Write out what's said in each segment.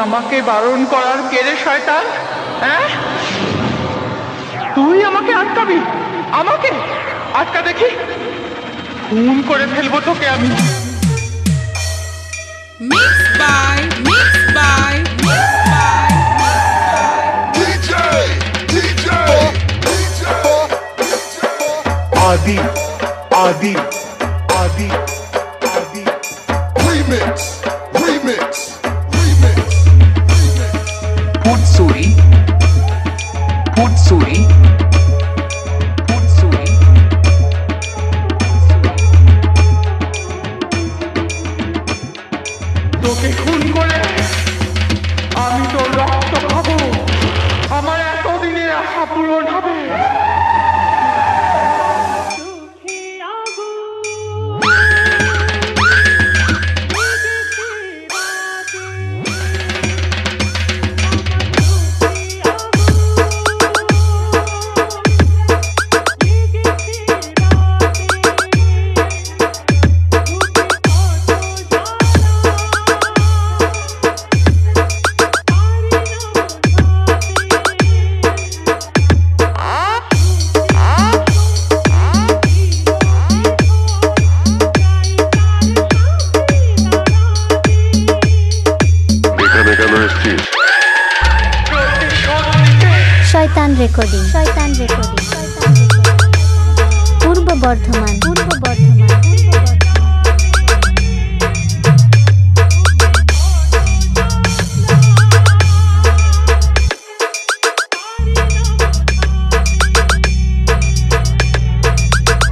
আমাকে বারণ করার কে রে শয়তান? হ্যাঁ, তুই আমাকে আটকাবি? আমাকে আটকা দেখি, খুন করে ফেলবো তোকে আমি। Adi, Adi, Adi, Adi. Remix, remix, remix, remix. Putsuri, Putsuri, Putsuri. তোকে খুন করে আমি তোর রক্ত খাবো, আমার এতদিনের আশা পূরণ হবে। শয়তান রেকর্ডিং, শয়তান রেকর্ডিং, পূর্ব বর্ধমান, পূর্ব বর্ধমান।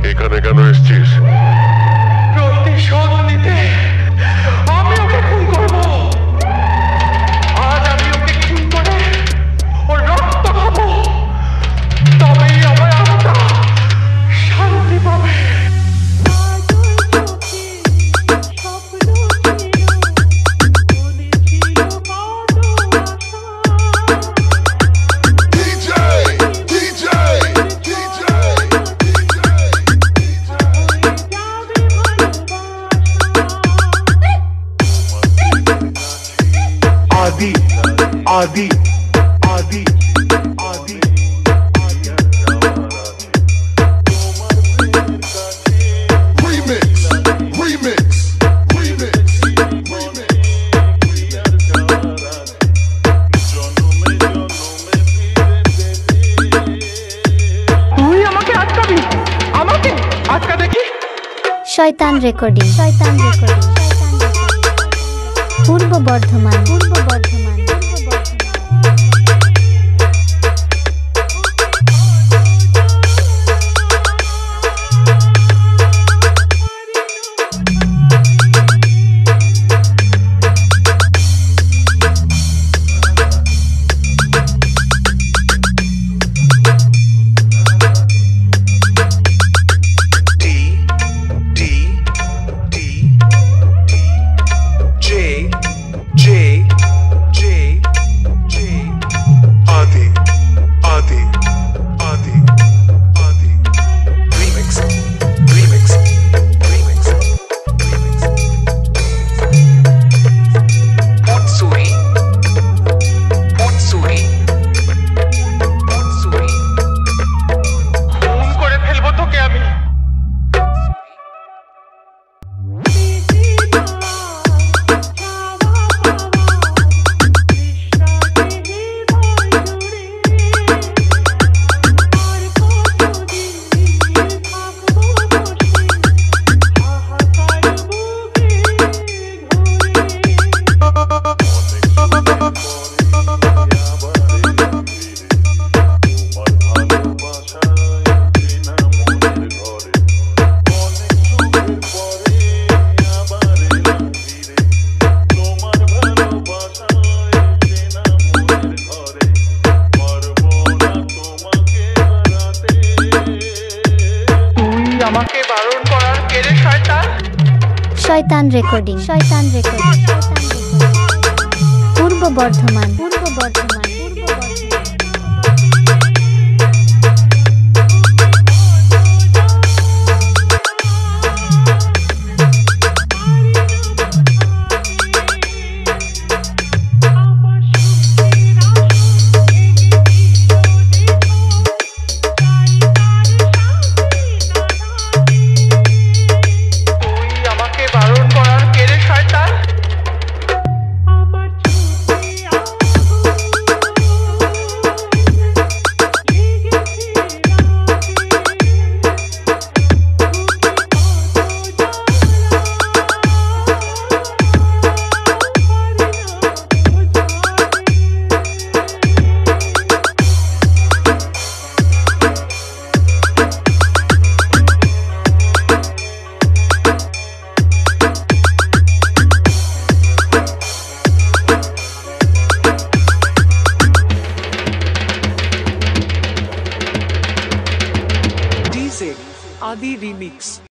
এখানে কেন এসেছিস? প্রতিশোধ নিতে আমি ওকে খুন করবো। আজ আমি ওকে খুন করে ওর রক্ত খাবো, তবেই আমার আত্মা শান্তি পাবে। DJ, DJ, DJ, Adi, Adi, Adi, Adi, remix, remix, remix, remix. তুই আমাকে আটকাবি? আমাকে আটকা দেখি। শয়তান রেকর্ডিং, শয়তান রেকর্ডিং, পূর্ব বর্ধমান, পূর্ব বর্ধমান। আমাকে বারণ করার কে রে শয়তান? শয়তান রেকর্ডিং, শয়তান রেকর্ডিং, পূর্ব বর্ধমান, পূর্ব বর্ধমান।